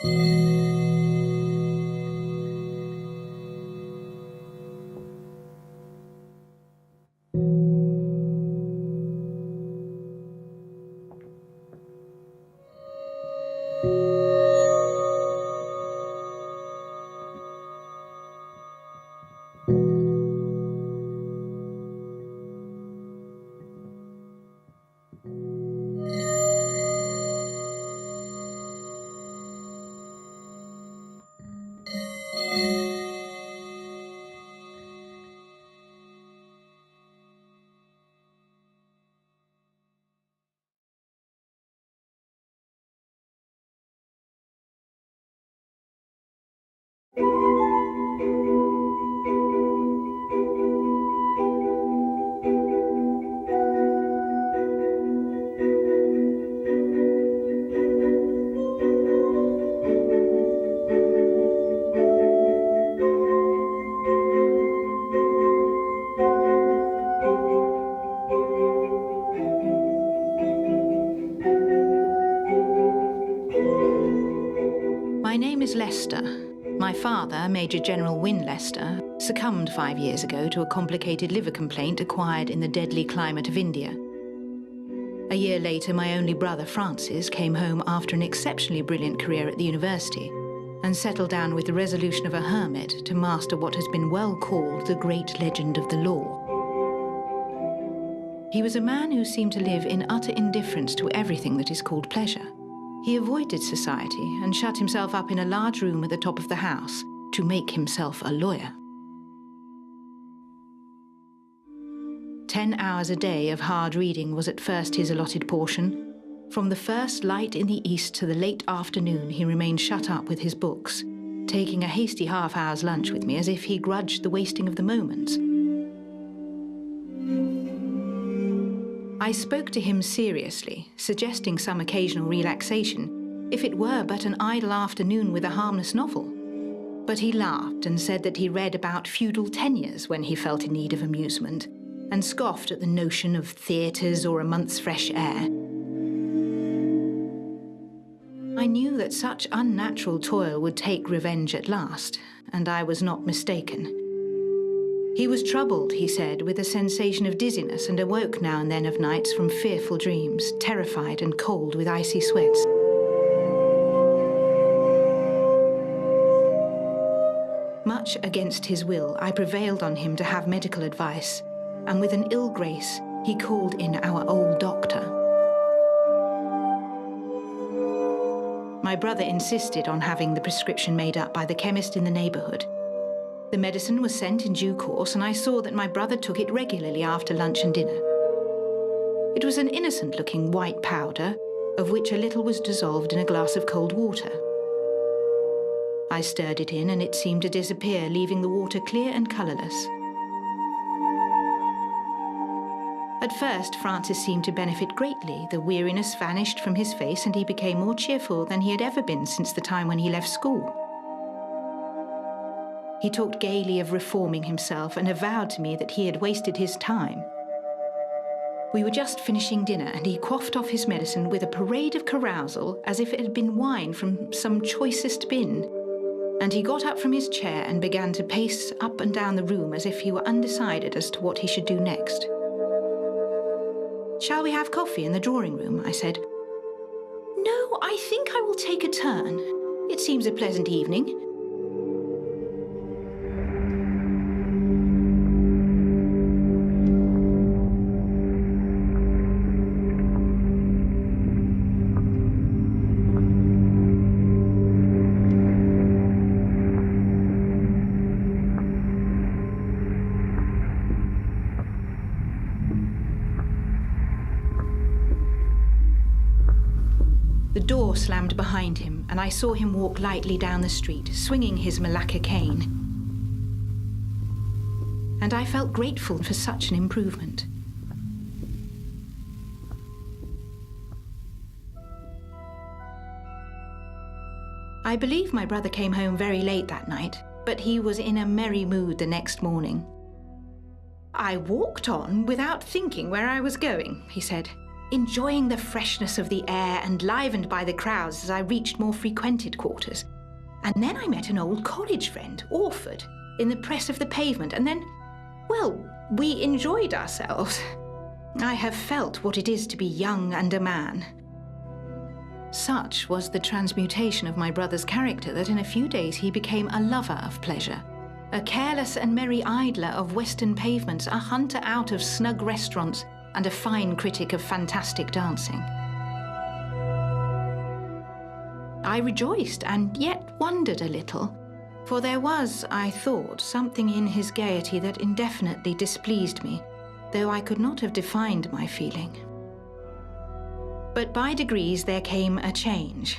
My name is Lester. My father, Major General Wynne Lester, succumbed 5 years ago to a complicated liver complaint acquired in the deadly climate of India. A year later, my only brother, Francis, came home after an exceptionally brilliant career at the university and settled down with the resolution of a hermit to master what has been well called the great legend of the law. He was a man who seemed to live in utter indifference to everything that is called pleasure. He avoided society and shut himself up in a large room at the top of the house to make himself a lawyer. 10 hours a day of hard reading was at first his allotted portion. From the first light in the east to the late afternoon, he remained shut up with his books, taking a hasty half-hour's lunch with me as if he grudged the wasting of the moments. I spoke to him seriously, suggesting some occasional relaxation, if it were but an idle afternoon with a harmless novel. But he laughed and said that he read about feudal tenures when he felt in need of amusement, and scoffed at the notion of theatres or a month's fresh air. I knew that such unnatural toil would take revenge at last, and I was not mistaken. He was troubled, he said, with a sensation of dizziness and awoke now and then of nights from fearful dreams, terrified and cold with icy sweats. Much against his will, I prevailed on him to have medical advice, and with an ill grace, he called in our old doctor. My brother insisted on having the prescription made up by the chemist in the neighbourhood. The medicine was sent in due course, and I saw that my brother took it regularly after lunch and dinner. It was an innocent-looking white powder, of which a little was dissolved in a glass of cold water. I stirred it in, and it seemed to disappear, leaving the water clear and colourless. At first, Francis seemed to benefit greatly. The weariness vanished from his face, and he became more cheerful than he had ever been since the time when he left school. He talked gaily of reforming himself and avowed to me that he had wasted his time. We were just finishing dinner, and he quaffed off his medicine with a parade of carousal as if it had been wine from some choicest bin. And he got up from his chair and began to pace up and down the room as if he were undecided as to what he should do next. "Shall we have coffee in the drawing room?" I said. "No, I think I will take a turn. It seems a pleasant evening." The door slammed behind him, and I saw him walk lightly down the street, swinging his Malacca cane. And I felt grateful for such an improvement. I believe my brother came home very late that night, but he was in a merry mood the next morning. "I walked on without thinking where I was going," he said. enjoying the freshness of the air and livened by the crowds as I reached more frequented quarters. And then I met an old college friend, Orford, in the press of the pavement, and then, well, we enjoyed ourselves. I have felt what it is to be young and a man. Such was the transmutation of my brother's character that in a few days he became a lover of pleasure, a careless and merry idler of western pavements, a hunter out of snug restaurants, and a fine critic of fantastic dancing. I rejoiced and yet wondered a little, for there was, I thought, something in his gaiety that indefinitely displeased me, though I could not have defined my feeling. But by degrees there came a change.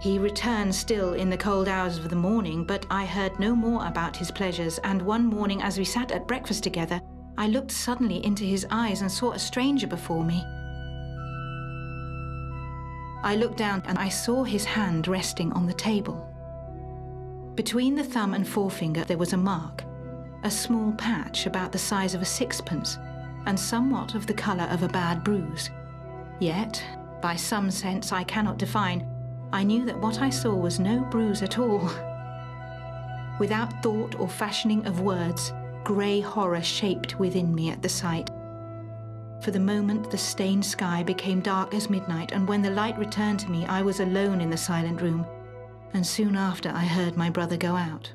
He returned still in the cold hours of the morning, but I heard no more about his pleasures, and one morning as we sat at breakfast together, I looked suddenly into his eyes and saw a stranger before me. I looked down and I saw his hand resting on the table. Between the thumb and forefinger there was a mark, a small patch about the size of a sixpence, and somewhat of the colour of a bad bruise. Yet, by some sense I cannot define, I knew that what I saw was no bruise at all. Without thought or fashioning of words, grey horror shaped within me at the sight. For the moment the stained sky became dark as midnight, and when the light returned to me I was alone in the silent room, and soon after I heard my brother go out.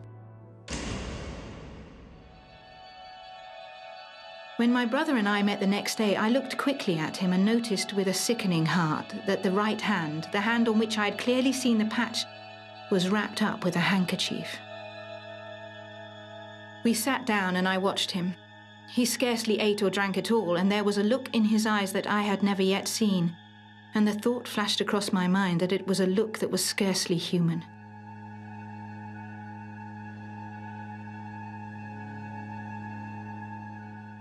When my brother and I met the next day, I looked quickly at him and noticed with a sickening heart that the right hand, the hand on which I had clearly seen the patch, was wrapped up with a handkerchief. We sat down and I watched him. He scarcely ate or drank at all, and there was a look in his eyes that I had never yet seen, and the thought flashed across my mind that it was a look that was scarcely human.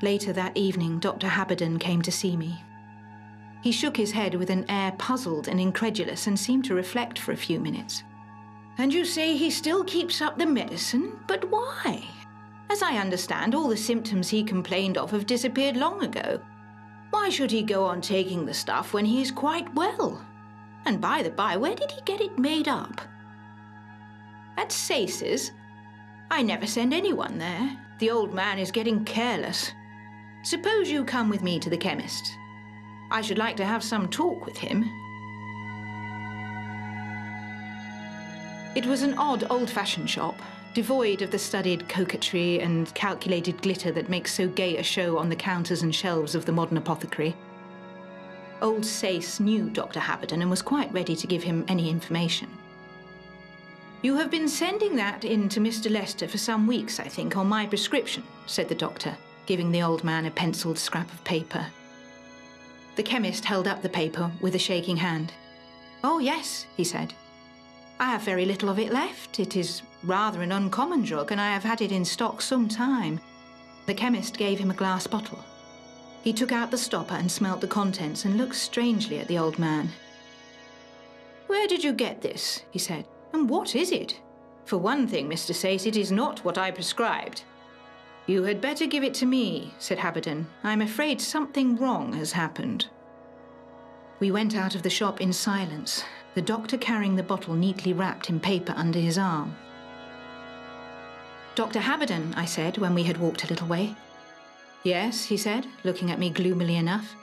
Later that evening, Dr. Haberden came to see me. He shook his head with an air puzzled and incredulous and seemed to reflect for a few minutes. "And you say he still keeps up the medicine? But why? As I understand, all the symptoms he complained of have disappeared long ago. Why should he go on taking the stuff when he is quite well? And by the by, where did he get it made up?" "At Sace's. I never send anyone there. The old man is getting careless. Suppose you come with me to the chemist's. I should like to have some talk with him." It was an odd, old-fashioned shop, devoid of the studied coquetry and calculated glitter that makes so gay a show on the counters and shelves of the modern apothecary. Old Sace knew Dr. Haberden and was quite ready to give him any information. "You have been sending that in to Mr. Lester for some weeks, I think, on my prescription," said the doctor, giving the old man a penciled scrap of paper. The chemist held up the paper with a shaking hand. "Oh, yes," he said. "I have very little of it left. It is rather an uncommon drug, and I have had it in stock some time." The chemist gave him a glass bottle. He took out the stopper and smelt the contents and looked strangely at the old man. "Where did you get this?" he said. "And what is it? For one thing, Mr. Sace, it is not what I prescribed." "You had better give it to me," said Haberden. "I'm afraid something wrong has happened." We went out of the shop in silence, the doctor carrying the bottle neatly wrapped in paper under his arm. "Dr. Haberden," I said when we had walked a little way. "Yes," he said, looking at me gloomily enough.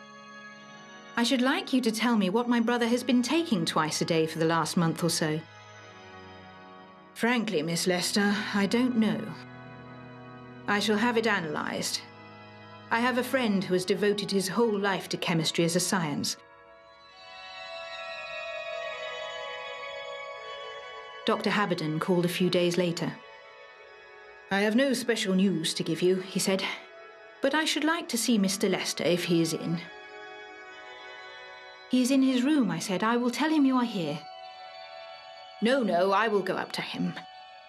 "I should like you to tell me what my brother has been taking twice a day for the last month or so." "Frankly, Miss Lester, I don't know. I shall have it analysed. I have a friend who has devoted his whole life to chemistry as a science." Dr. Haberden called a few days later. "I have no special news to give you," he said, "but I should like to see Mr. Lester if he is in." "He is in his room," I said. "I will tell him you are here." No, I will go up to him.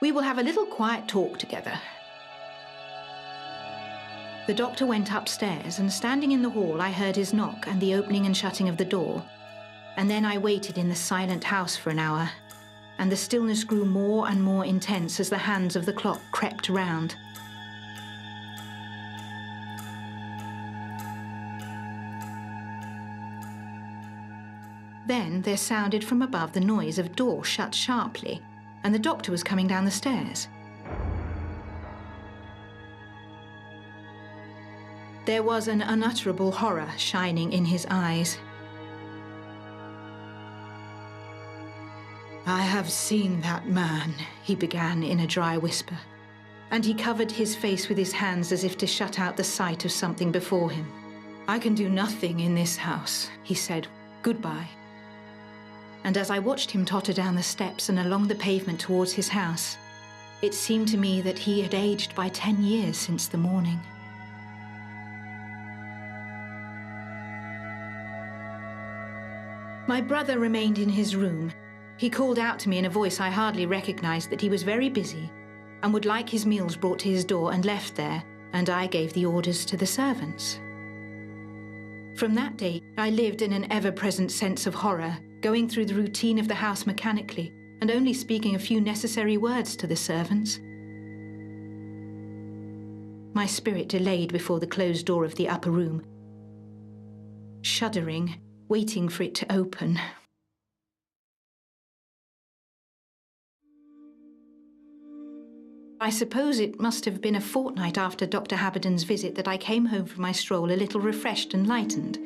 We will have a little quiet talk together." The doctor went upstairs, and standing in the hall, I heard his knock and the opening and shutting of the door. And then I waited in the silent house for an hour, and the stillness grew more and more intense as the hands of the clock crept round. Then there sounded from above the noise of door shut sharply, and the doctor was coming down the stairs. There was an unutterable horror shining in his eyes. "I have seen that man," he began in a dry whisper, and he covered his face with his hands as if to shut out the sight of something before him. "I can do nothing in this house," he said. "Goodbye." And as I watched him totter down the steps and along the pavement towards his house, it seemed to me that he had aged by 10 years since the morning. My brother remained in his room. He called out to me in a voice I hardly recognized that he was very busy and would like his meals brought to his door and left there, and I gave the orders to the servants. From that day, I lived in an ever-present sense of horror, going through the routine of the house mechanically and only speaking a few necessary words to the servants. My spirit delayed before the closed door of the upper room, shuddering, waiting for it to open. I suppose it must have been a fortnight after Dr. Haberden's visit that I came home from my stroll a little refreshed and lightened.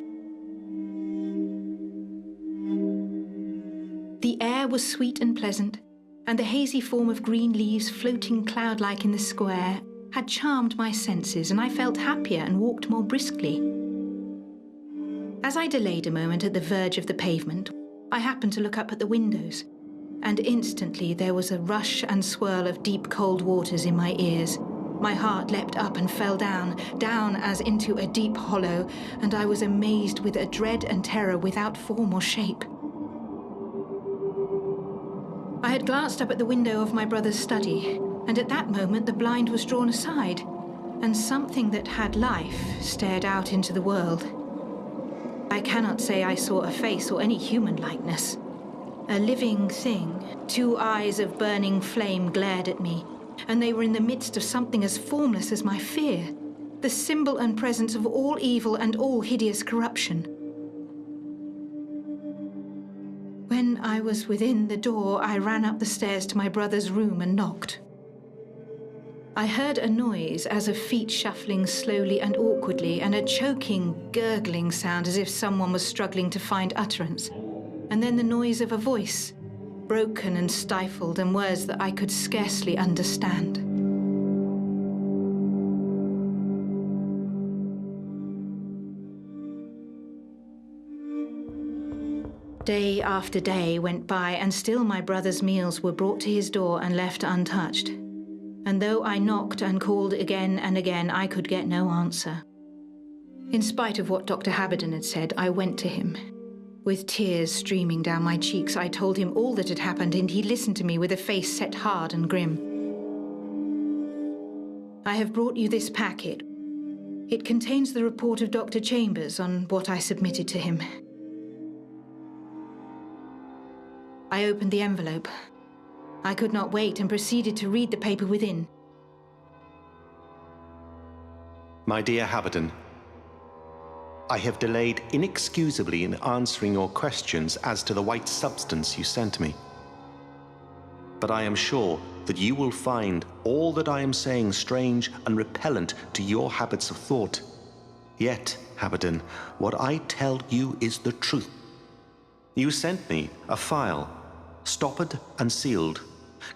The air was sweet and pleasant, and the hazy form of green leaves floating cloud-like in the square had charmed my senses, and I felt happier and walked more briskly. As I delayed a moment at the verge of the pavement, I happened to look up at the windows, and instantly there was a rush and swirl of deep cold waters in my ears. My heart leapt up and fell down as into a deep hollow, and I was amazed with a dread and terror without form or shape. I had glanced up at the window of my brother's study, and at that moment the blind was drawn aside, and something that had life stared out into the world. I cannot say I saw a face or any human likeness. A living thing, 2 eyes of burning flame glared at me, and they were in the midst of something as formless as my fear, the symbol and presence of all evil and all hideous corruption. When I was within the door, I ran up the stairs to my brother's room and knocked. I heard a noise as of feet shuffling slowly and awkwardly, and a choking, gurgling sound as if someone was struggling to find utterance. And then the noise of a voice, broken and stifled, and words that I could scarcely understand. Day after day went by, and still my brother's meals were brought to his door and left untouched. And though I knocked and called again and again, I could get no answer. In spite of what Dr. Haberden had said, I went to him. With tears streaming down my cheeks, I told him all that had happened, and he listened to me with a face set hard and grim. "I have brought you this packet. It contains the report of Dr. Chambers on what I submitted to him." I opened the envelope. I could not wait and proceeded to read the paper within. My dear Haberden, I have delayed inexcusably in answering your questions as to the white substance you sent me. But I am sure that you will find all that I am saying strange and repellent to your habits of thought. Yet, Haberden, what I tell you is the truth. You sent me a phial, stoppered and sealed,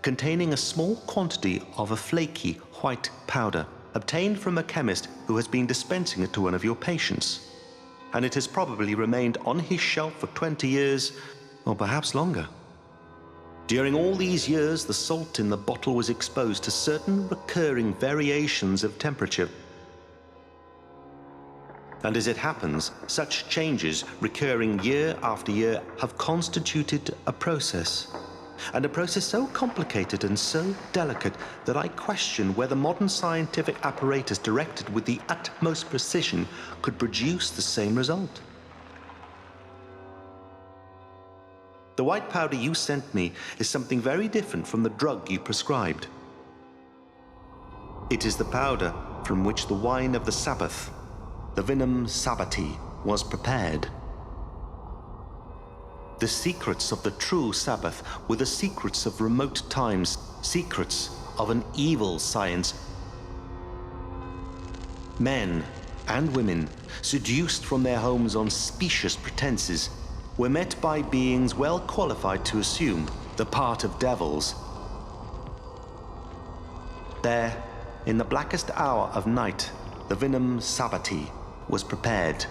containing a small quantity of a flaky white powder, obtained from a chemist who has been dispensing it to one of your patients. And it has probably remained on his shelf for 20 years, or perhaps longer. During all these years, the salt in the bottle was exposed to certain recurring variations of temperature. And as it happens, such changes, recurring year after year, have constituted a process. And a process so complicated and so delicate that I question whether modern scientific apparatus directed with the utmost precision could produce the same result. The white powder you sent me is something very different from the drug you prescribed. It is the powder from which the wine of the Sabbath, the vinum sabbati, was prepared. The secrets of the true Sabbath were the secrets of remote times, secrets of an evil science. Men and women, seduced from their homes on specious pretenses, were met by beings well qualified to assume the part of devils. There, in the blackest hour of night, the Vinum Sabbati was prepared,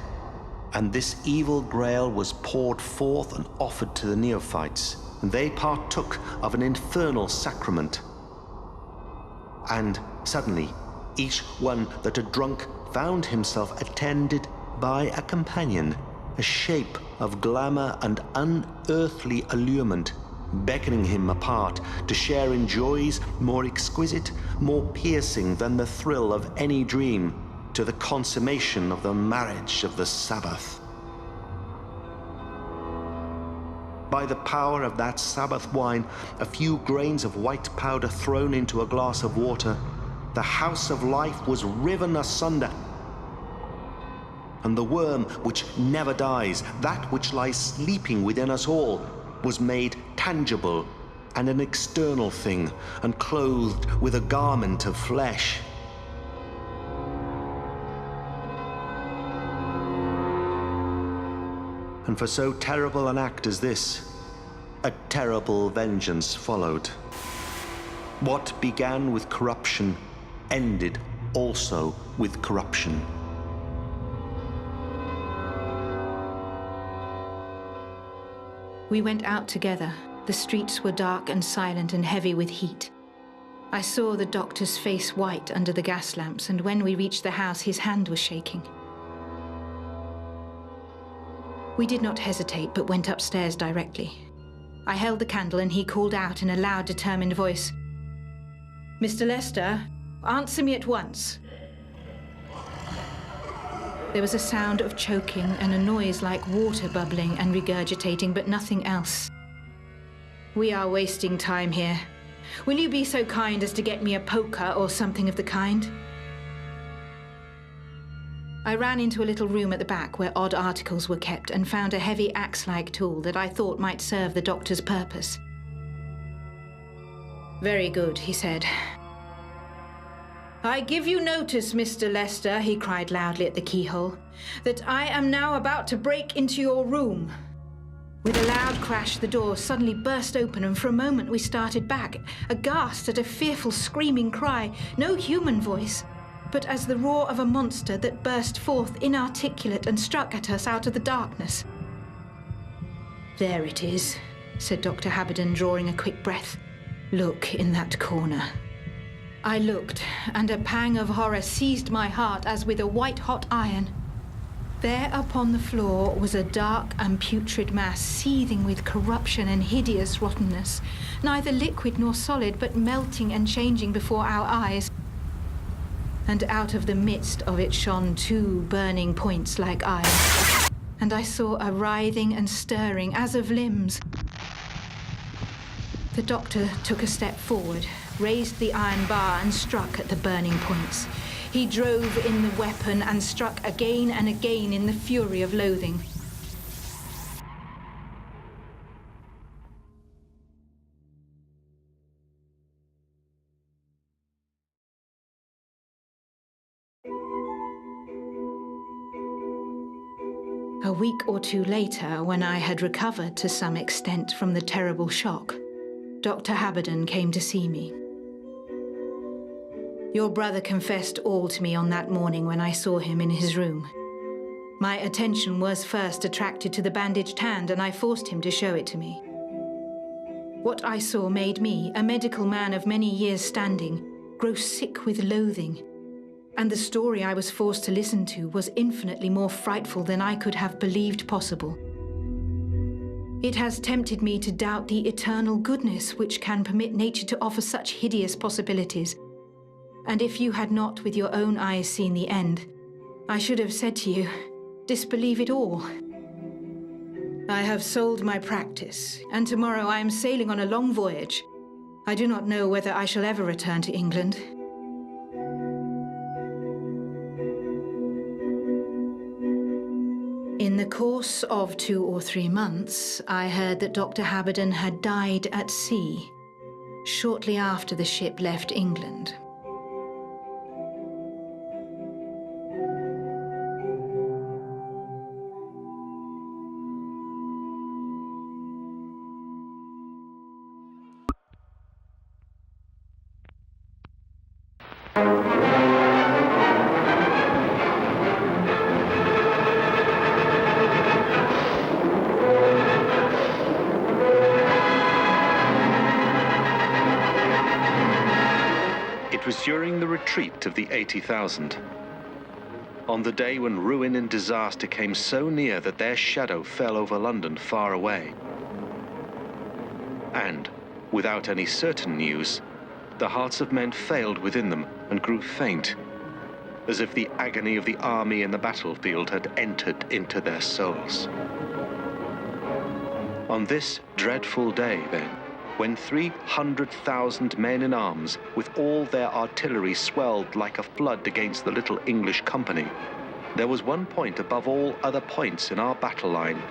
and this evil grail was poured forth and offered to the neophytes, and they partook of an infernal sacrament. And suddenly, each one that had drunk found himself attended by a companion, a shape of glamour and unearthly allurement, beckoning him apart to share in joys more exquisite, more piercing than the thrill of any dream, to the consummation of the marriage of the Sabbath. By the power of that Sabbath wine, a few grains of white powder thrown into a glass of water, the house of life was riven asunder, and the worm which never dies, that which lies sleeping within us all, was made tangible and an external thing, and clothed with a garment of flesh. And for so terrible an act as this, a terrible vengeance followed. What began with corruption ended also with corruption. We went out together. The streets were dark and silent and heavy with heat. I saw the doctor's face white under the gas lamps, and when we reached the house, his hand was shaking. We did not hesitate, but went upstairs directly. I held the candle, and he called out in a loud, determined voice, "Mr. Lester, answer me at once." There was a sound of choking and a noise like water bubbling and regurgitating, but nothing else. "We are wasting time here. Will you be so kind as to get me a poker or something of the kind?" I ran into a little room at the back where odd articles were kept and found a heavy axe-like tool that I thought might serve the doctor's purpose. "Very good," he said. "I give you notice, Mr. Lester," he cried loudly at the keyhole, "that I am now about to break into your room." With a loud crash, the door suddenly burst open, and for a moment we started back, aghast at a fearful screaming cry, no human voice, but as the roar of a monster that burst forth inarticulate and struck at us out of the darkness. "There it is," said Dr. Haberden, drawing a quick breath. "Look in that corner." I looked, and a pang of horror seized my heart as with a white-hot iron. There upon the floor was a dark and putrid mass, seething with corruption and hideous rottenness, neither liquid nor solid, but melting and changing before our eyes. And out of the midst of it shone two burning points like iron, and I saw a writhing and stirring as of limbs. The doctor took a step forward, raised the iron bar and struck at the burning points. He drove in the weapon and struck again and again in the fury of loathing. A week or two later, when I had recovered to some extent from the terrible shock, Dr. Haberden came to see me. "Your brother confessed all to me on that morning when I saw him in his room. My attention was first attracted to the bandaged hand, and I forced him to show it to me. What I saw made me, a medical man of many years' standing, grow sick with loathing, and the story I was forced to listen to was infinitely more frightful than I could have believed possible. It has tempted me to doubt the eternal goodness which can permit nature to offer such hideous possibilities. And if you had not with your own eyes seen the end, I should have said to you, disbelieve it all. I have sold my practice, and tomorrow I am sailing on a long voyage. I do not know whether I shall ever return to England." In the course of 2 or 3 months, I heard that Dr. Haberden had died at sea, shortly after the ship left England. It was during the retreat of the 80,000, on the day when ruin and disaster came so near that their shadow fell over London far away. And, without any certain news, the hearts of men failed within them and grew faint, as if the agony of the army in the battlefield had entered into their souls. On this dreadful day, then, when 300,000 men in arms, with all their artillery swelled like a flood against the little English company, there was one point above all other points in our battle line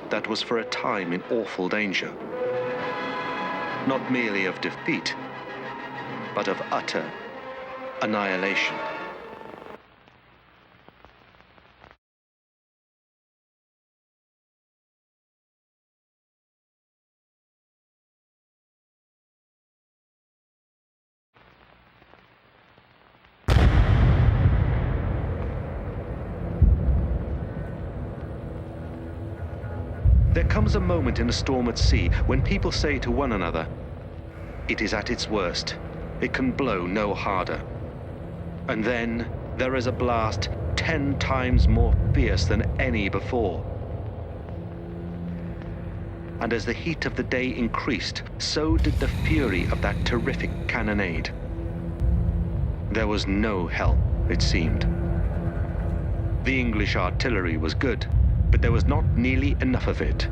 that was for a time in awful danger. Not merely of defeat, but of utter annihilation. There comes a moment in a storm at sea when people say to one another, "It is at its worst. It can blow no harder." And then there is a blast 10 times more fierce than any before. And as the heat of the day increased, so did the fury of that terrific cannonade. There was no help, it seemed. The English artillery was good, but there was not nearly enough of it.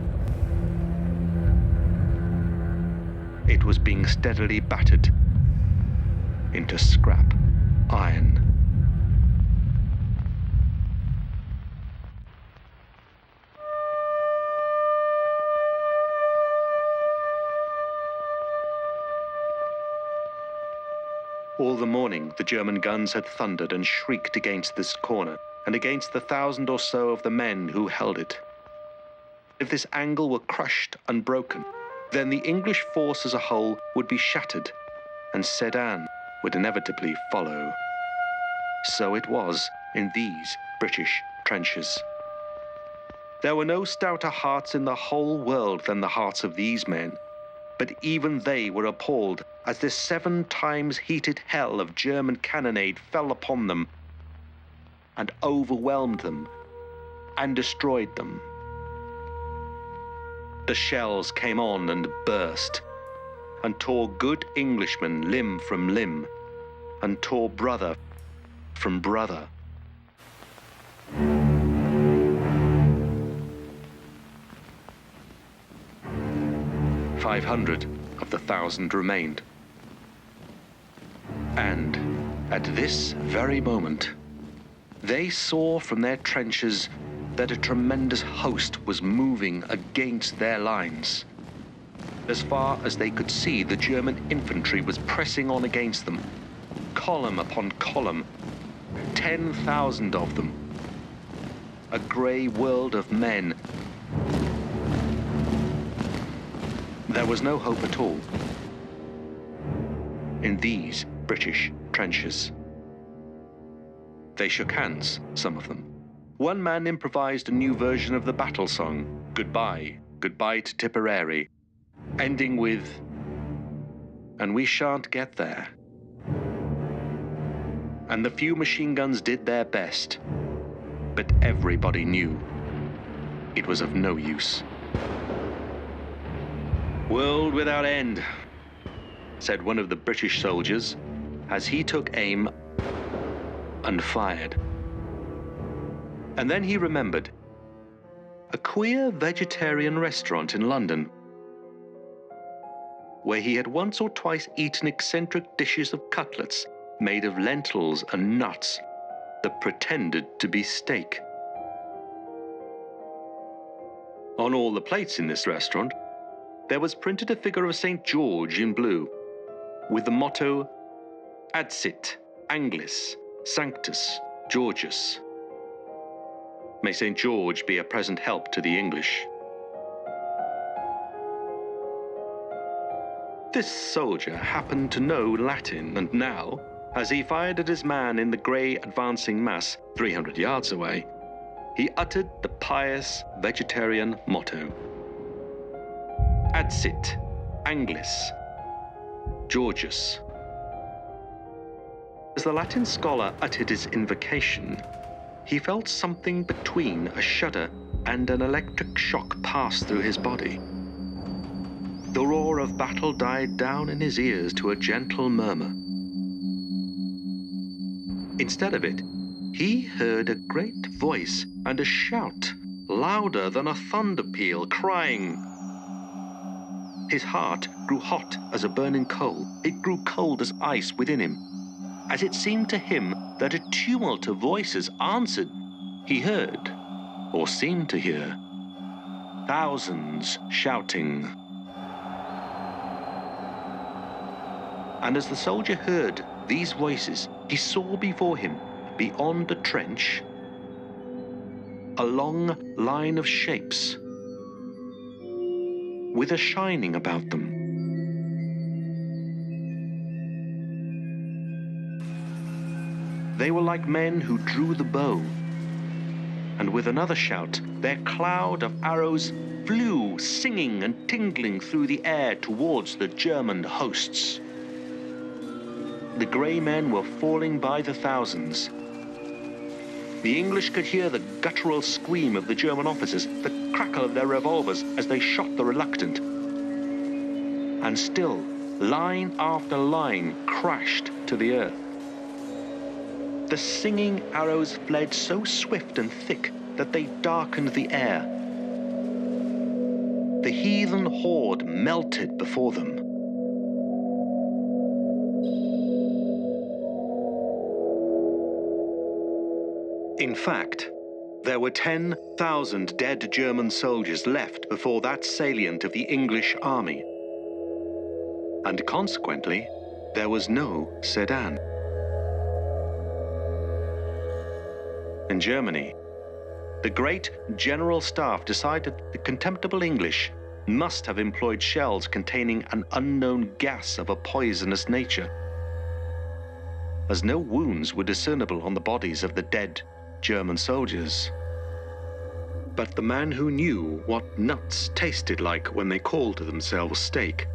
It was being steadily battered into scrap iron. All the morning, the German guns had thundered and shrieked against this corner, and against the 1,000 or so of the men who held it. If this angle were crushed and broken, then the English force as a whole would be shattered, and Sedan would inevitably follow. So it was in these British trenches. There were no stouter hearts in the whole world than the hearts of these men, but even they were appalled as this 7 times heated hell of German cannonade fell upon them and overwhelmed them and destroyed them. The shells came on and burst, and tore good Englishmen limb from limb, and tore brother from brother. "500 of the 1,000 remained. And at this very moment, they saw from their trenches that a tremendous host was moving against their lines. As far as they could see, the German infantry was pressing on against them, column upon column, 10,000 of them. A grey world of men. There was no hope at all in these British trenches. They shook hands, some of them. One man improvised a new version of the battle song, "Goodbye, Goodbye to Tipperary," ending with, "And we shan't get there." And the few machine guns did their best, but everybody knew it was of no use. "World without end," said one of the British soldiers as he took aim and fired. And then he remembered a queer vegetarian restaurant in London, where he had once or twice eaten eccentric dishes of cutlets made of lentils and nuts that pretended to be steak. On all the plates in this restaurant, there was printed a figure of St. George in blue, with the motto, Adsit Anglis Sanctus Georgius. May St. George be a present help to the English. This soldier happened to know Latin, and now, as he fired at his man in the grey advancing mass 300 yards away, he uttered the pious vegetarian motto, Adsit Anglis Georgius. As the Latin scholar uttered his invocation, he felt something between a shudder and an electric shock pass through his body. The roar of battle died down in his ears to a gentle murmur. Instead of it, he heard a great voice and a shout, louder than a thunder peal, crying. His heart grew hot as a burning coal. It grew cold as ice within him, as it seemed to him that a tumult of voices answered. He heard, or seemed to hear, thousands shouting. And as the soldier heard these voices, he saw before him, beyond the trench, a long line of shapes with a shining about them. They were like men who drew the bow, and with another shout, their cloud of arrows flew, singing and tingling through the air towards the German hosts. The grey men were falling by the thousands. The English could hear the guttural scream of the German officers, the crackle of their revolvers as they shot the reluctant. And still, line after line crashed to the earth. The singing arrows fled so swift and thick that they darkened the air. The heathen horde melted before them. In fact, there were 10,000 dead German soldiers left before that salient of the English army. And consequently, there was no Sedan. In Germany, the great General Staff decided the contemptible English must have employed shells containing an unknown gas of a poisonous nature, as no wounds were discernible on the bodies of the dead German soldiers. But the man who knew what nuts tasted like when they called to themselves steak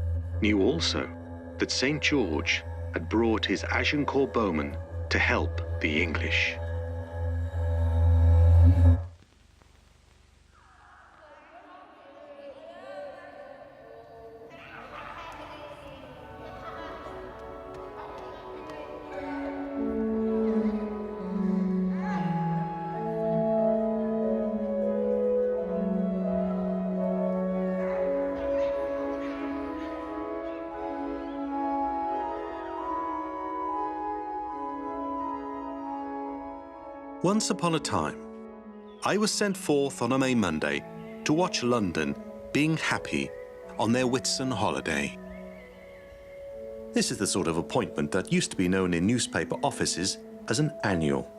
knew also that St. George had brought his Agincourt bowmen to help the English. Once upon a time, I was sent forth on a May Monday to watch London being happy on their Whitsun holiday. This is the sort of appointment that used to be known in newspaper offices as an annual.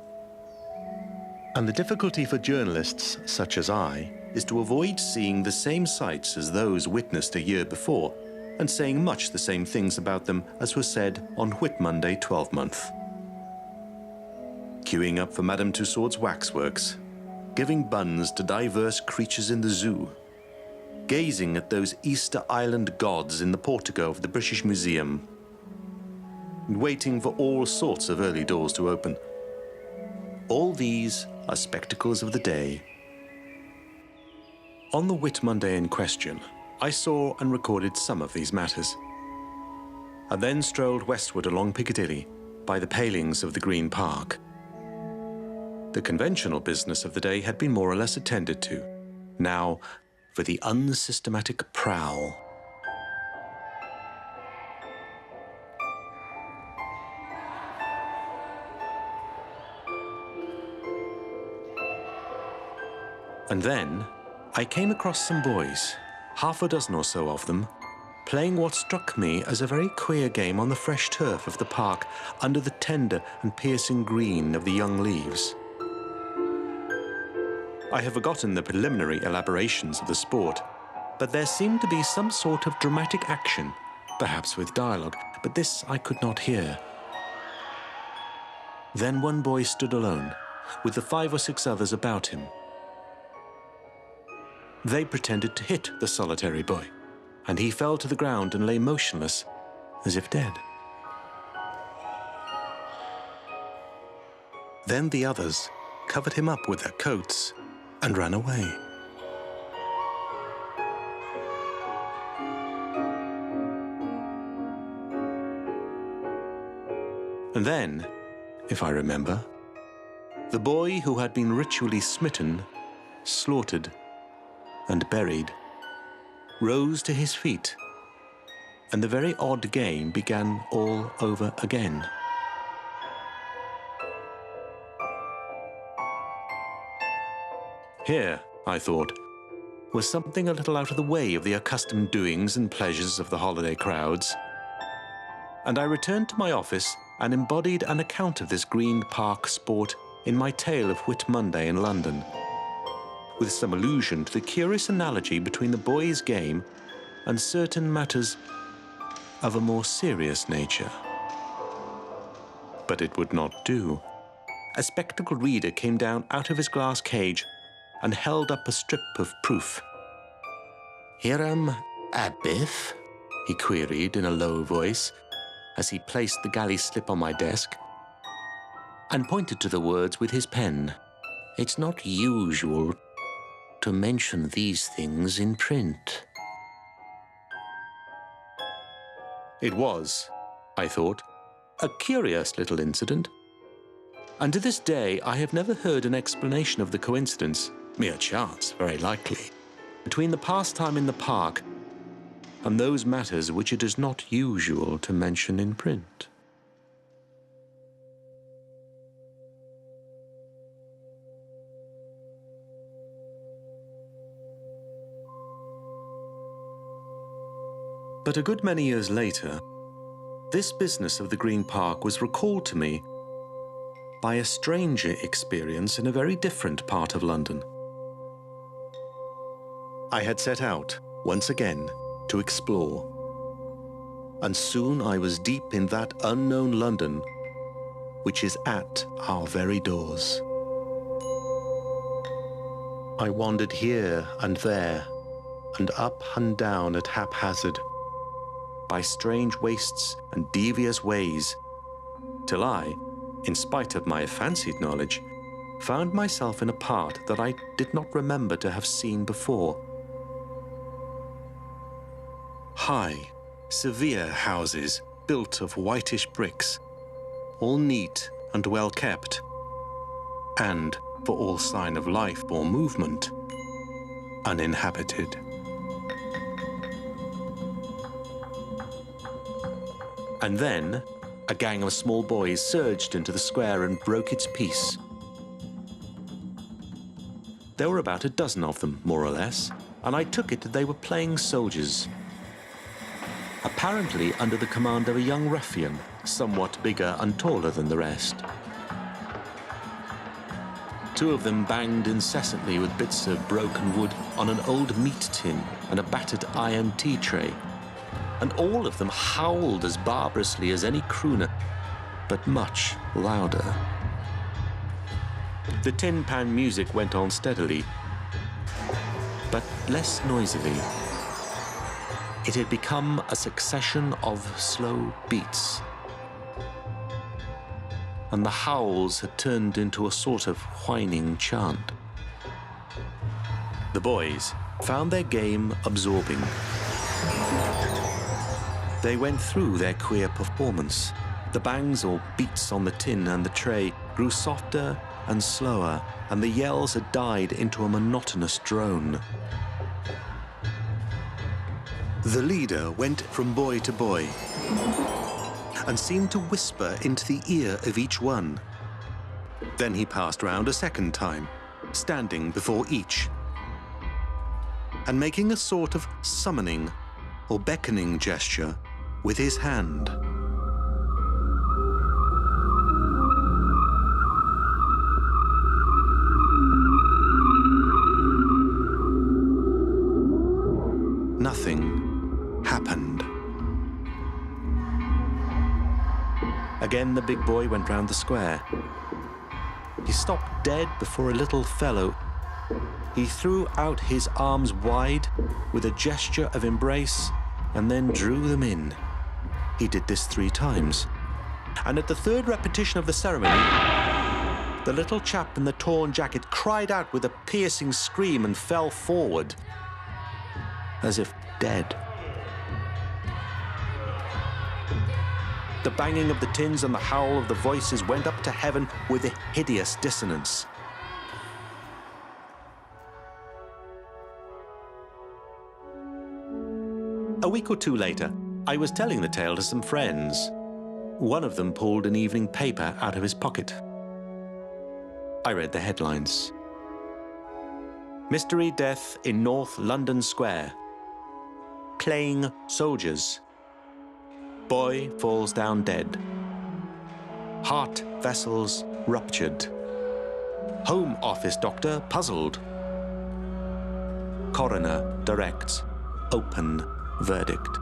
And the difficulty for journalists such as I is to avoid seeing the same sights as those witnessed a year before and saying much the same things about them as were said on Whit Monday 12-month. Queuing up for Madame Tussaud's waxworks, giving buns to diverse creatures in the zoo, gazing at those Easter Island gods in the portico of the British Museum, and waiting for all sorts of early doors to open. All these are spectacles of the day. On the Whit Monday in question, I saw and recorded some of these matters, and then strolled westward along Piccadilly by the palings of the Green Park. The conventional business of the day had been more or less attended to. Now, for the unsystematic prowl. And then, I came across some boys, half a dozen or so of them, playing what struck me as a very queer game on the fresh turf of the park under the tender and piercing green of the young leaves. I have forgotten the preliminary elaborations of the sport, but there seemed to be some sort of dramatic action, perhaps with dialogue, but this I could not hear. Then one boy stood alone, with the 5 or 6 others about him. They pretended to hit the solitary boy, and he fell to the ground and lay motionless, as if dead. Then the others covered him up with their coats and ran away. And then, if I remember, the boy who had been ritually smitten, slaughtered, and buried, rose to his feet, and the very odd game began all over again. Here, I thought, was something a little out of the way of the accustomed doings and pleasures of the holiday crowds, and I returned to my office and embodied an account of this Green Park sport in my tale of Whit Monday in London, with some allusion to the curious analogy between the boys' game and certain matters of a more serious nature. But it would not do. A spectacled reader came down out of his glass cage and held up a strip of proof. "Hiram Abiff?" he queried in a low voice, as he placed the galley slip on my desk, and pointed to the words with his pen. "It's not usual to mention these things in print." It was, I thought, a curious little incident, and to this day I have never heard an explanation of the coincidence, mere chance, very likely, between the pastime in the park and those matters which it is not usual to mention in print. But a good many years later, this business of the Green Park was recalled to me by a stranger experience in a very different part of London. I had set out, once again, to explore, and soon I was deep in that unknown London which is at our very doors. I wandered here and there, and up and down at haphazard, by strange wastes and devious ways, till I, in spite of my fancied knowledge, found myself in a part that I did not remember to have seen before. High, severe houses built of whitish bricks, all neat and well kept, and, for all sign of life or movement, uninhabited. And then, a gang of small boys surged into the square and broke its peace. There were about a dozen of them, more or less, and I took it that they were playing soldiers, apparently under the command of a young ruffian, somewhat bigger and taller than the rest. 2 of them banged incessantly with bits of broken wood on an old meat tin and a battered iron tea tray, and all of them howled as barbarously as any crooner, but much louder. The tin pan music went on steadily, but less noisily. It had become a succession of slow beats, and the howls had turned into a sort of whining chant. The boys found their game absorbing. They went through their queer performance. The bangs or beats on the tin and the tray grew softer and slower, and the yells had died into a monotonous drone. The leader went from boy to boy and seemed to whisper into the ear of each one. Then he passed round a second time, standing before each. and making a sort of summoning or beckoning gesture with his hand. Nothing happened. Again, the big boy went round the square. He stopped dead before a little fellow. He threw out his arms wide with a gesture of embrace and then drew them in. He did this 3 times. And at the 3rd repetition of the ceremony, the little chap in the torn jacket cried out with a piercing scream and fell forward, as if dead. The banging of the tins and the howl of the voices went up to heaven with a hideous dissonance. A week or 2 later, I was telling the tale to some friends. One of them pulled an evening paper out of his pocket. I read the headlines. Mystery death in North London Square. Playing soldiers. Boy falls down dead. Heart vessels ruptured. Home Office doctor puzzled. Coroner directs open verdict.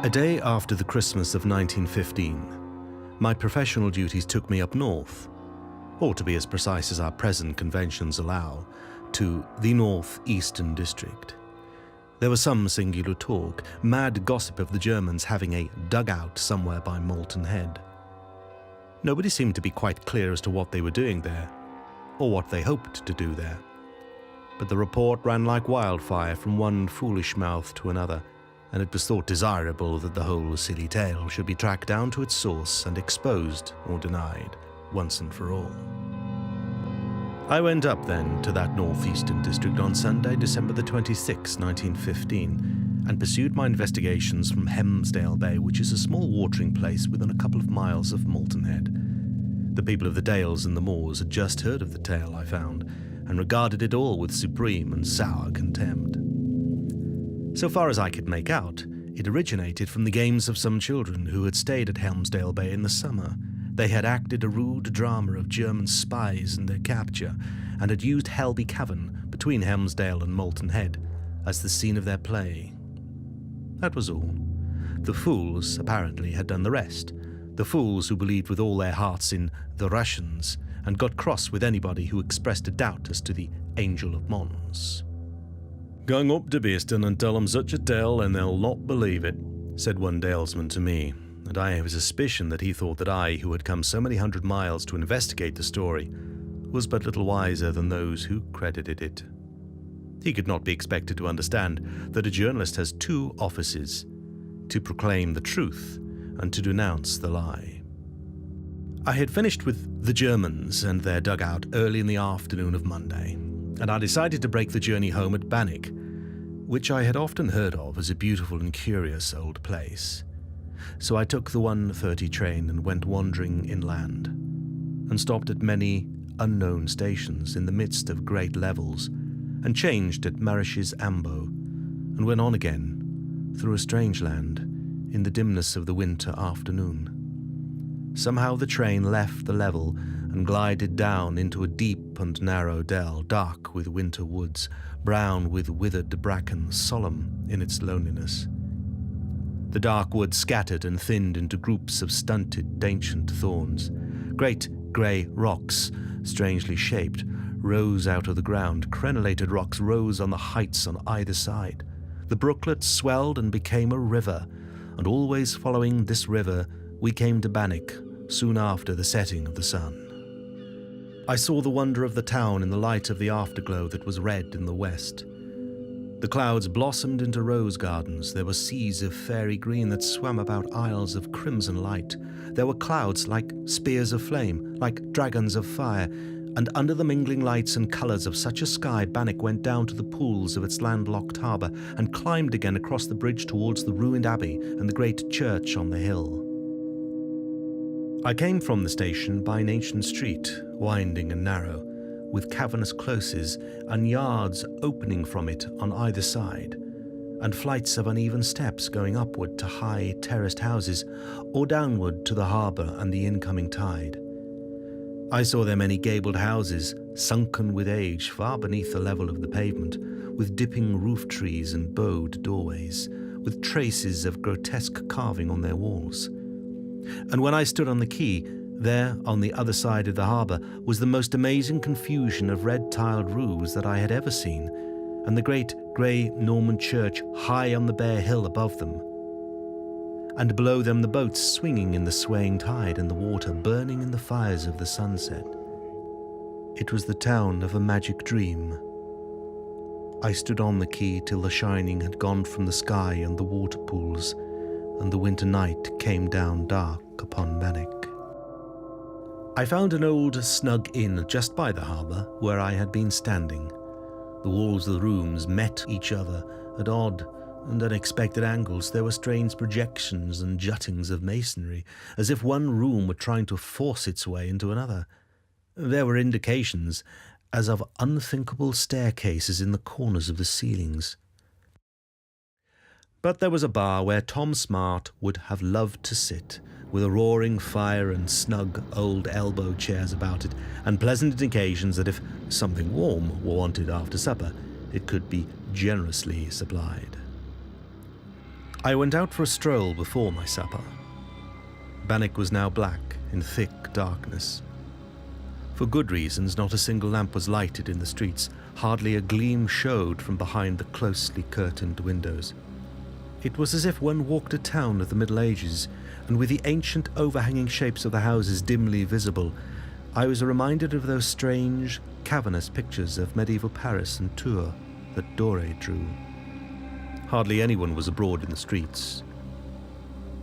A day after the Christmas of 1915, my professional duties took me up north, or to be as precise as our present conventions allow, to the North Eastern District. There was some singular talk, mad gossip of the Germans having a dugout somewhere by Moulton Head. Nobody seemed to be quite clear as to what they were doing there, or what they hoped to do there. But the report ran like wildfire from one foolish mouth to another, and it was thought desirable that the whole silly tale should be tracked down to its source and exposed or denied once and for all. I went up then to that northeastern district on Sunday, December the 26th, 1915, and pursued my investigations from Helmsdale Bay, which is a small watering place within a couple of miles of Moulton Head. The people of the Dales and the Moors had just heard of the tale, I found, and regarded it all with supreme and sour contempt. So far as I could make out, it originated from the games of some children who had stayed at Helmsdale Bay in the summer. They had acted a rude drama of German spies and their capture, and had used Helby Cavern, between Helmsdale and Moulton Head, as the scene of their play. That was all. The fools, apparently, had done the rest. The fools who believed with all their hearts in the Russians, and got cross with anybody who expressed a doubt as to the Angel of Mons. "Gang up to Beeston and tell them such a tale and they'll not believe it," said one Dalesman to me, and I have a suspicion that he thought that I, who had come so many 100 miles to investigate the story, was but little wiser than those who credited it. He could not be expected to understand that a journalist has 2 offices: to proclaim the truth and to denounce the lie. I had finished with the Germans and their dugout early in the afternoon of Monday, and I decided to break the journey home at Bannock, which I had often heard of as a beautiful and curious old place. So I took the 1:30 train and went wandering inland, and stopped at many unknown stations in the midst of great levels, and changed at Marish's Ambo, and went on again through a strange land in the dimness of the winter afternoon. Somehow the train left the level and glided down into a deep and narrow dell, dark with winter woods, brown with withered bracken, solemn in its loneliness. The dark wood scattered and thinned into groups of stunted, ancient thorns. Great grey rocks, strangely shaped, rose out of the ground. Crenellated rocks rose on the heights on either side. The brooklet swelled and became a river, and always following this river, we came to Bannock soon after the setting of the sun. I saw the wonder of the town in the light of the afterglow that was red in the west. The clouds blossomed into rose gardens. There were seas of fairy green that swam about isles of crimson light. There were clouds like spears of flame, like dragons of fire, and under the mingling lights and colours of such a sky, Bannock went down to the pools of its landlocked harbour and climbed again across the bridge towards the ruined abbey and the great church on the hill. I came from the station by an ancient street, winding and narrow, with cavernous closes and yards opening from it on either side, and flights of uneven steps going upward to high terraced houses or downward to the harbour and the incoming tide. I saw their many gabled houses, sunken with age far beneath the level of the pavement, with dipping roof trees and bowed doorways, with traces of grotesque carving on their walls. And when I stood on the quay, there, on the other side of the harbour, was the most amazing confusion of red-tiled roofs that I had ever seen, and the great grey Norman church high on the bare hill above them. And below them the boats swinging in the swaying tide and the water burning in the fires of the sunset. It was the town of a magic dream. I stood on the quay till the shining had gone from the sky and the water pools, and the winter night came down dark upon Bannock. I found an old snug inn just by the harbour where I had been standing. The walls of the rooms met each other at odd and unexpected angles. There were strange projections and juttings of masonry, as if one room were trying to force its way into another. There were indications as of unthinkable staircases in the corners of the ceilings. But there was a bar where Tom Smart would have loved to sit, with a roaring fire and snug old elbow chairs about it, and pleasant occasions that if something warm were wanted after supper, it could be generously supplied. I went out for a stroll before my supper. Bannock was now black in thick darkness. For good reasons, not a single lamp was lighted in the streets. Hardly a gleam showed from behind the closely curtained windows. It was as if one walked a town of the Middle Ages, and with the ancient overhanging shapes of the houses dimly visible, I was reminded of those strange, cavernous pictures of medieval Paris and Tours that Doré drew. Hardly anyone was abroad in the streets,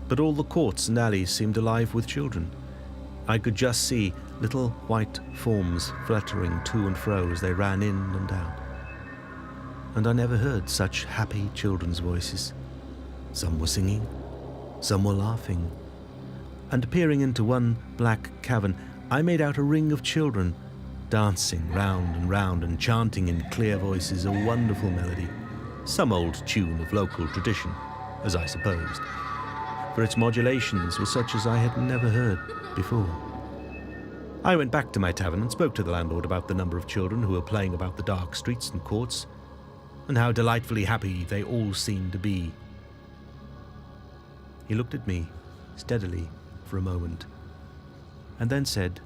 but all the courts and alleys seemed alive with children. I could just see little white forms fluttering to and fro as they ran in and out. And I never heard such happy children's voices. Some were singing, some were laughing, and peering into one black cavern, I made out a ring of children, dancing round and chanting in clear voices a wonderful melody, some old tune of local tradition, as I supposed, for its modulations were such as I had never heard before. I went back to my tavern and spoke to the landlord about the number of children who were playing about the dark streets and courts, and how delightfully happy they all seemed to be. He looked at me steadily for a moment, and then said,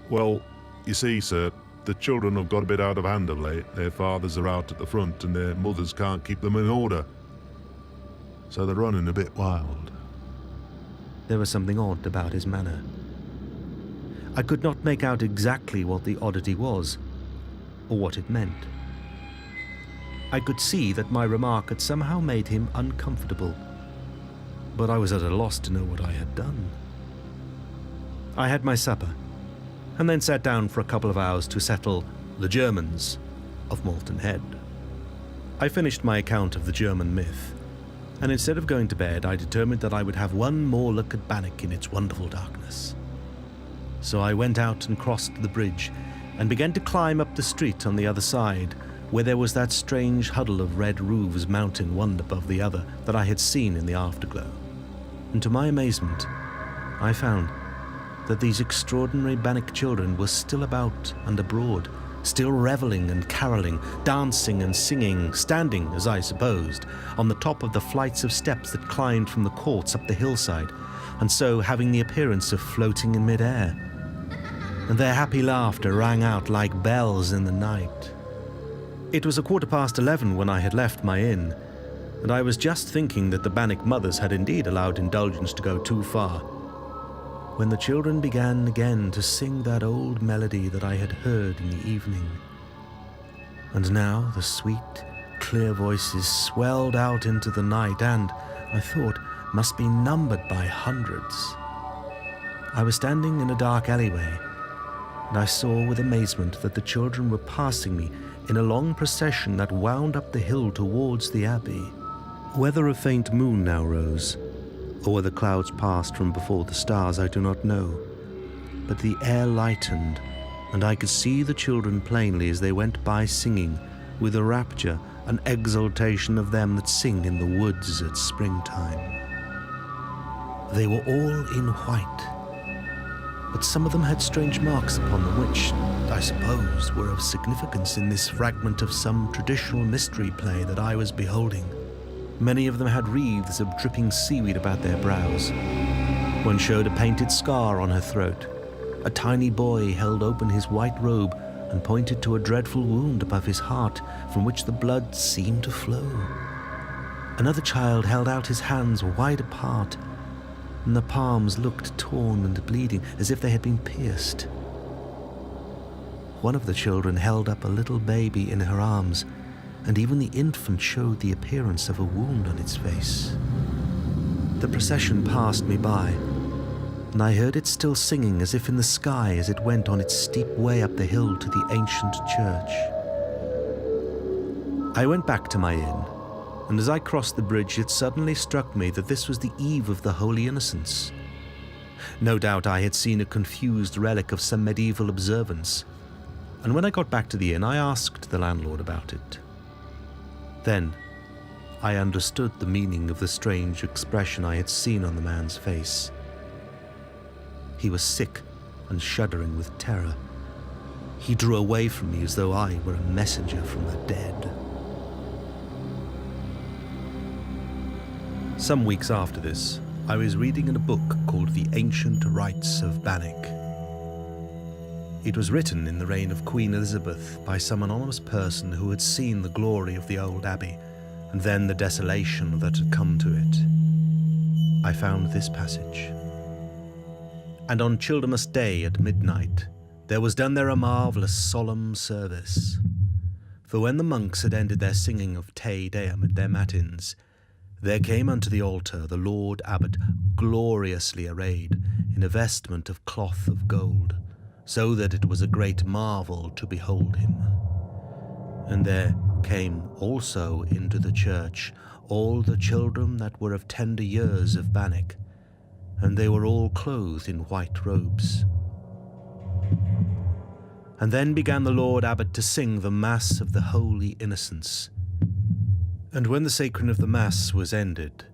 "Well, you see, sir, the children have got a bit out of hand of late. Their fathers are out at the front and their mothers can't keep them in order. So they're running a bit wild." There was something odd about his manner. I could not make out exactly what the oddity was, or what it meant. I could see that my remark had somehow made him uncomfortable, but I was at a loss to know what I had done. I had my supper, and then sat down for a couple of hours to settle the Germans of Malton Head. I finished my account of the German myth, and instead of going to bed, I determined that I would have one more look at Bannock in its wonderful darkness. So I went out and crossed the bridge, and began to climb up the street on the other side, where there was that strange huddle of red roofs mounting one above the other that I had seen in the afterglow. And to my amazement, I found that these extraordinary Bannock children were still about and abroad, still revelling and carolling, dancing and singing, standing, as I supposed, on the top of the flights of steps that climbed from the courts up the hillside, and so having the appearance of floating in mid-air. And their happy laughter rang out like bells in the night. It was 11:15 when I had left my inn, and I was just thinking that the Bannock mothers had indeed allowed indulgence to go too far, when the children began again to sing that old melody that I had heard in the evening. And now the sweet, clear voices swelled out into the night and, I thought, must be numbered by hundreds. I was standing in a dark alleyway, and I saw with amazement that the children were passing me in a long procession that wound up the hill towards the abbey. Whether a faint moon now rose, or whether clouds passed from before the stars, I do not know. But the air lightened, and I could see the children plainly as they went by singing, with a rapture and exultation of them that sing in the woods at springtime. They were all in white, but some of them had strange marks upon them which, I suppose, were of significance in this fragment of some traditional mystery play that I was beholding. Many of them had wreaths of dripping seaweed about their brows. One showed a painted scar on her throat. A tiny boy held open his white robe and pointed to a dreadful wound above his heart from which the blood seemed to flow. Another child held out his hands wide apart, and the palms looked torn and bleeding as if they had been pierced. One of the children held up a little baby in her arms, and even the infant showed the appearance of a wound on its face. The procession passed me by, and I heard it still singing as if in the sky as it went on its steep way up the hill to the ancient church. I went back to my inn, and as I crossed the bridge it suddenly struck me that this was the eve of the Holy Innocents. No doubt I had seen a confused relic of some medieval observance, and when I got back to the inn I asked the landlord about it. Then I understood the meaning of the strange expression I had seen on the man's face. He was sick and shuddering with terror. He drew away from me as though I were a messenger from the dead. Some weeks after this, I was reading in a book called The Ancient Rites of Bannock. It was written in the reign of Queen Elizabeth by some anonymous person who had seen the glory of the old abbey and then the desolation that had come to it. I found this passage. And on Childermas Day at midnight, there was done there a marvellous solemn service. For when the monks had ended their singing of Te Deum at their matins, there came unto the altar the Lord Abbot gloriously arrayed in a vestment of cloth of gold, so that it was a great marvel to behold him. And there came also into the church all the children that were of tender years of Bannock, and they were all clothed in white robes. And then began the Lord Abbot to sing the Mass of the Holy Innocents. And when the sacring of the Mass was ended,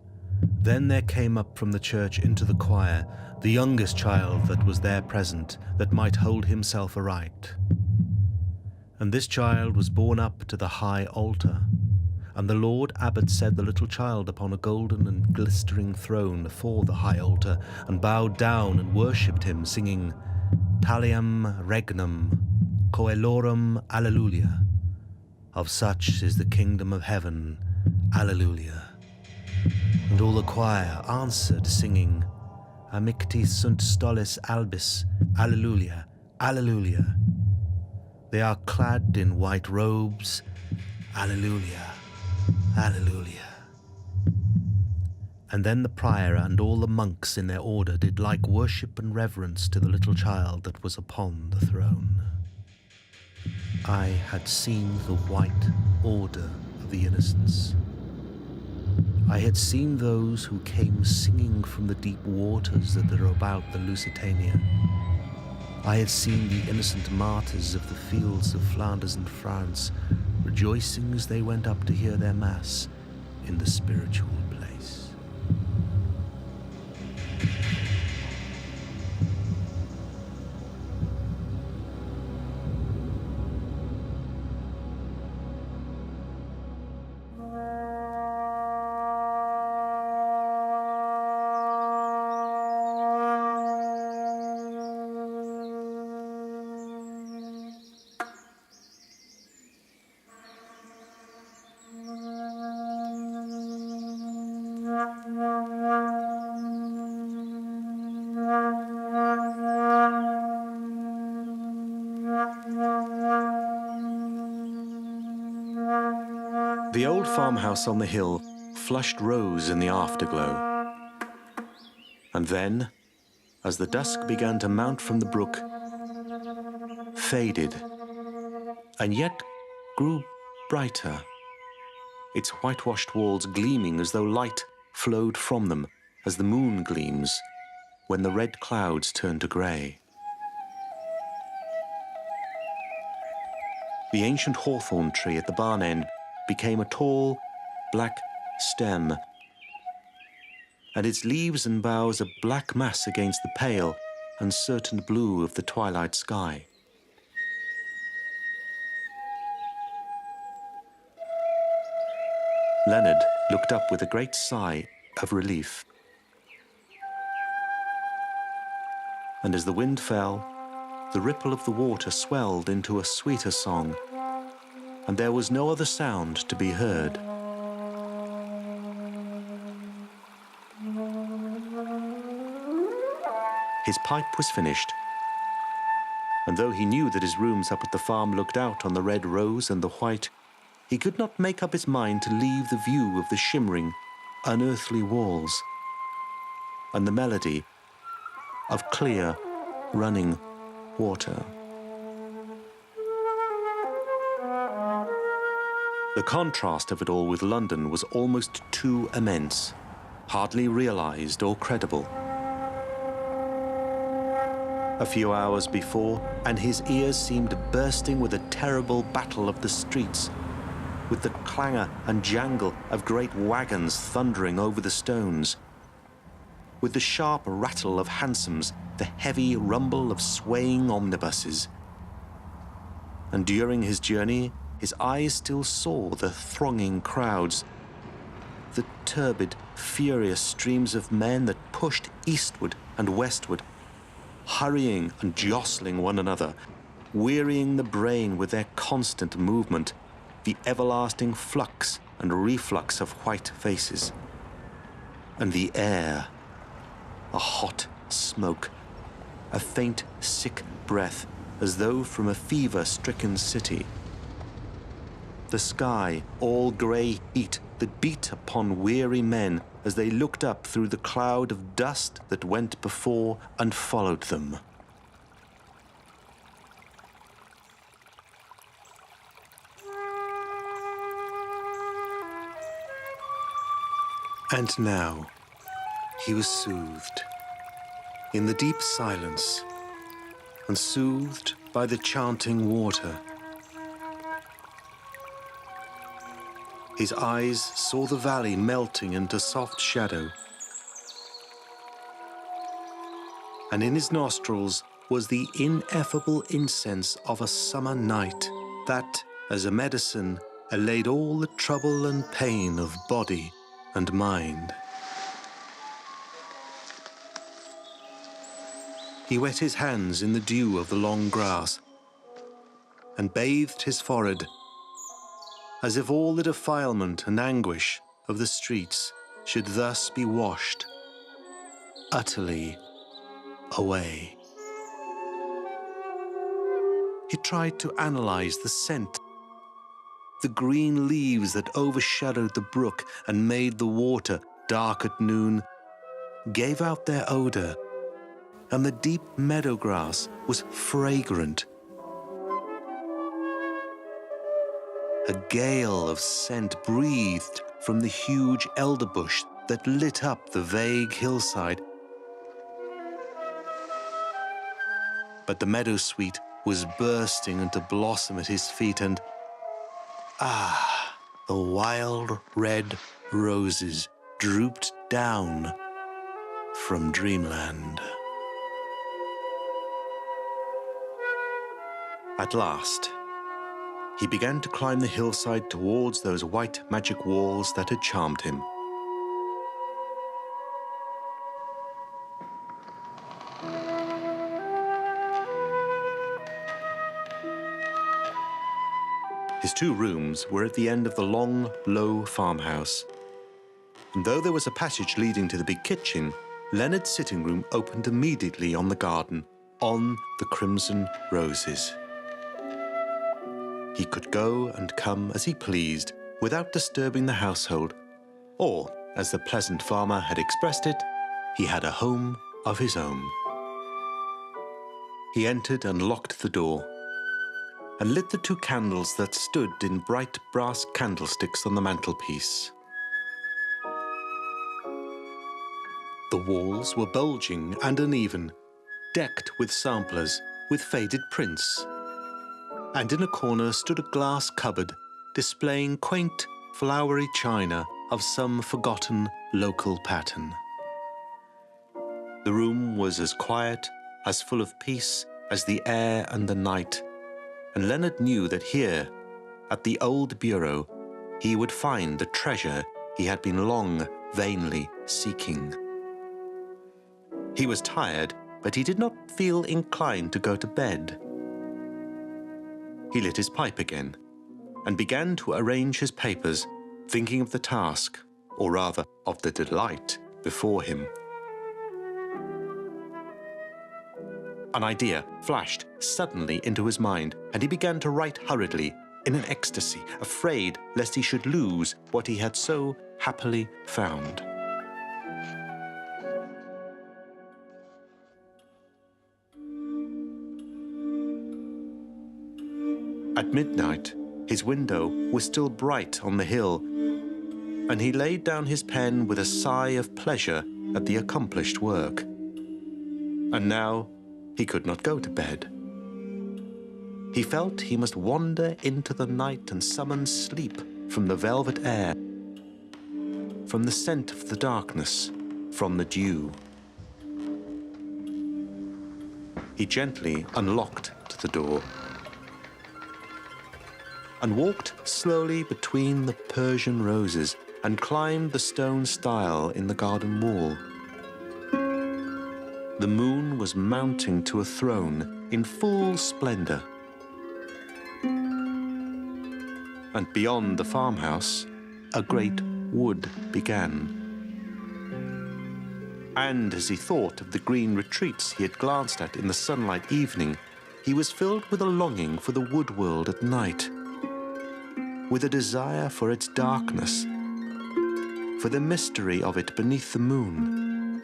then there came up from the church into the choir the youngest child that was there present, that might hold himself aright. And this child was borne up to the high altar, and the Lord Abbot set the little child upon a golden and glistering throne afore the high altar, and bowed down and worshipped him, singing, Taliam regnum, coelorum alleluia. Of such is the kingdom of heaven, alleluia. And all the choir answered, singing, Amicti sunt stollis albis, alleluia, alleluia. They are clad in white robes, alleluia, alleluia. And then the prior and all the monks in their order did like worship and reverence to the little child that was upon the throne. I had seen the white order of the innocents. I had seen those who came singing from the deep waters that are about the Lusitania. I had seen the innocent martyrs of the fields of Flanders and France, rejoicing as they went up to hear their Mass in the spiritual place. The old farmhouse on the hill flushed rose in the afterglow. And then, as the dusk began to mount from the brook, faded, and yet grew brighter, its whitewashed walls gleaming as though light flowed from them as the moon gleams when the red clouds turn to grey. The ancient hawthorn tree at the barn end became a tall, black stem, and its leaves and boughs a black mass against the pale, uncertain blue of the twilight sky. Leonard looked up with a great sigh of relief. And as the wind fell, the ripple of the water swelled into a sweeter song, and there was no other sound to be heard. His pipe was finished, and though he knew that his rooms up at the farm looked out on the red rose and the white, he could not make up his mind to leave the view of the shimmering, unearthly walls and the melody of clear, running water. The contrast of it all with London was almost too immense, hardly realized or credible. A few hours before, and his ears seemed bursting with a terrible battle of the streets, with the clangor and jangle of great wagons thundering over the stones, with the sharp rattle of hansoms, the heavy rumble of swaying omnibuses. And during his journey, his eyes still saw the thronging crowds, the turbid, furious streams of men that pushed eastward and westward, hurrying and jostling one another, wearying the brain with their constant movement, the everlasting flux and reflux of white faces. And the air, a hot smoke, a faint, sick breath, as though from a fever-stricken city. The sky, all grey heat that beat upon weary men as they looked up through the cloud of dust that went before and followed them. And now, he was soothed in the deep silence, and soothed by the chanting water. His eyes saw the valley melting into soft shadow, and in his nostrils was the ineffable incense of a summer night that, as a medicine, allayed all the trouble and pain of body and mind. He wet his hands in the dew of the long grass and bathed his forehead, as if all the defilement and anguish of the streets should thus be washed utterly away. He tried to analyze the scent, the green leaves that overshadowed the brook and made the water dark at noon, gave out their odor, and the deep meadow grass was fragrant. A gale of scent breathed from the huge elder bush that lit up the vague hillside. But the meadowsweet was bursting into blossom at his feet, and the wild red roses drooped down from dreamland. At last, he began to climb the hillside towards those white magic walls that had charmed him. His 2 rooms were at the end of the long, low farmhouse. And though there was a passage leading to the big kitchen, Leonard's sitting room opened immediately on the garden, on the crimson roses. He could go and come as he pleased without disturbing the household, or, as the pleasant farmer had expressed it, he had a home of his own. He entered and locked the door, and lit the 2 candles that stood in bright brass candlesticks on the mantelpiece. The walls were bulging and uneven, decked with samplers, with faded prints. And in a corner stood a glass cupboard displaying quaint, flowery china of some forgotten local pattern. The room was as quiet, as full of peace as the air and the night, and Leonard knew that here, at the old bureau, he would find the treasure he had been long vainly seeking. He was tired, but he did not feel inclined to go to bed. He lit his pipe again and began to arrange his papers, thinking of the task, or rather of the delight, before him. An idea flashed suddenly into his mind, and he began to write hurriedly, in an ecstasy, afraid lest he should lose what he had so happily found. At midnight, his window was still bright on the hill, and he laid down his pen with a sigh of pleasure at the accomplished work. And now he could not go to bed. He felt he must wander into the night and summon sleep from the velvet air, from the scent of the darkness, from the dew. He gently unlocked the door and walked slowly between the Persian roses and climbed the stone stile in the garden wall. The moon was mounting to a throne in full splendor. And beyond the farmhouse, a great wood began. And as he thought of the green retreats he had glanced at in the sunlight evening, he was filled with a longing for the wood world at night, with a desire for its darkness, for the mystery of it beneath the moon.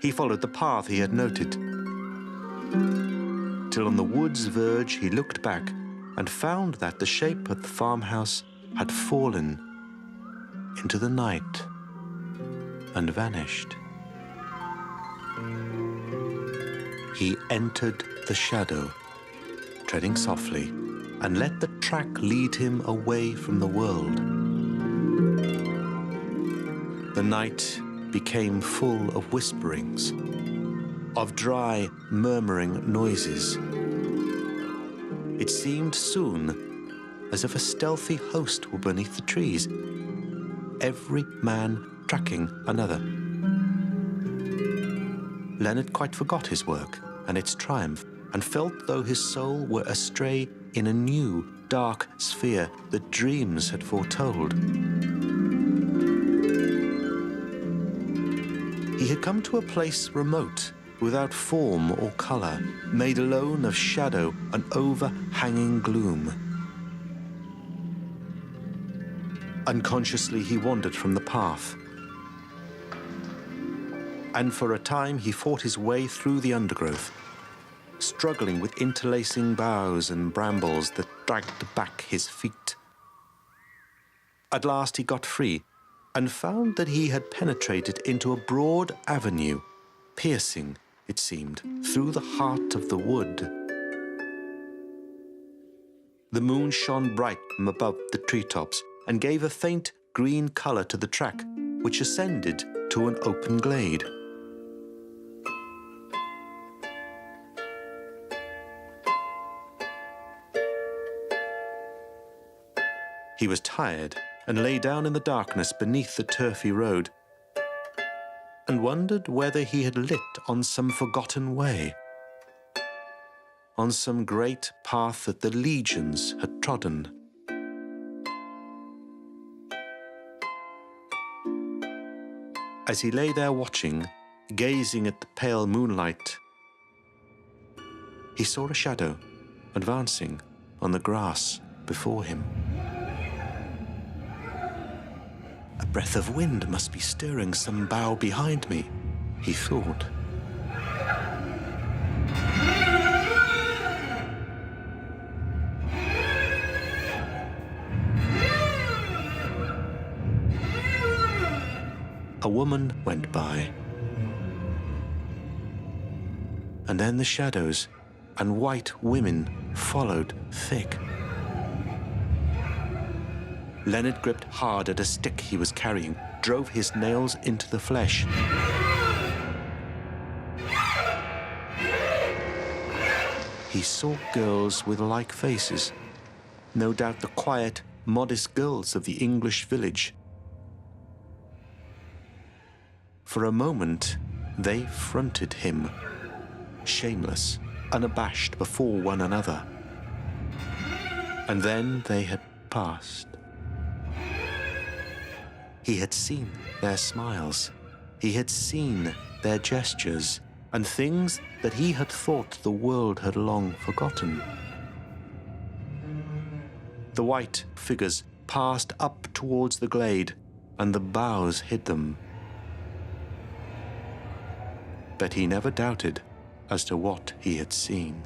He followed the path he had noted, till on the wood's verge he looked back and found that the shape of the farmhouse had fallen into the night and vanished. He entered the shadow, treading softly, and let the track lead him away from the world. The night became full of whisperings, of dry, murmuring noises. It seemed soon as if a stealthy host were beneath the trees, every man tracking another. Leonard quite forgot his work and its triumph, and felt though his soul were astray in a new, dark sphere that dreams had foretold. He had come to a place remote, without form or colour, made alone of shadow and overhanging gloom. Unconsciously he wandered from the path, and for a time he fought his way through the undergrowth, struggling with interlacing boughs and brambles that dragged back his feet. At last he got free and found that he had penetrated into a broad avenue, piercing, it seemed, through the heart of the wood. The moon shone bright from above the treetops and gave a faint green colour to the track, which ascended to an open glade. He was tired and lay down in the darkness beneath the turfy road and wondered whether he had lit on some forgotten way, on some great path that the legions had trodden. As he lay there watching, gazing at the pale moonlight, he saw a shadow advancing on the grass before him. A breath of wind must be stirring some bough behind me, he thought. A woman went by. And then the shadows and white women followed thick. Leonard gripped hard at a stick he was carrying, drove his nails into the flesh. He saw girls with like faces, no doubt the quiet, modest girls of the English village. For a moment, they fronted him, shameless, unabashed before one another. And then they had passed. He had seen their smiles. He had seen their gestures, and things that he had thought the world had long forgotten. The white figures passed up towards the glade, and the boughs hid them. But he never doubted as to what he had seen.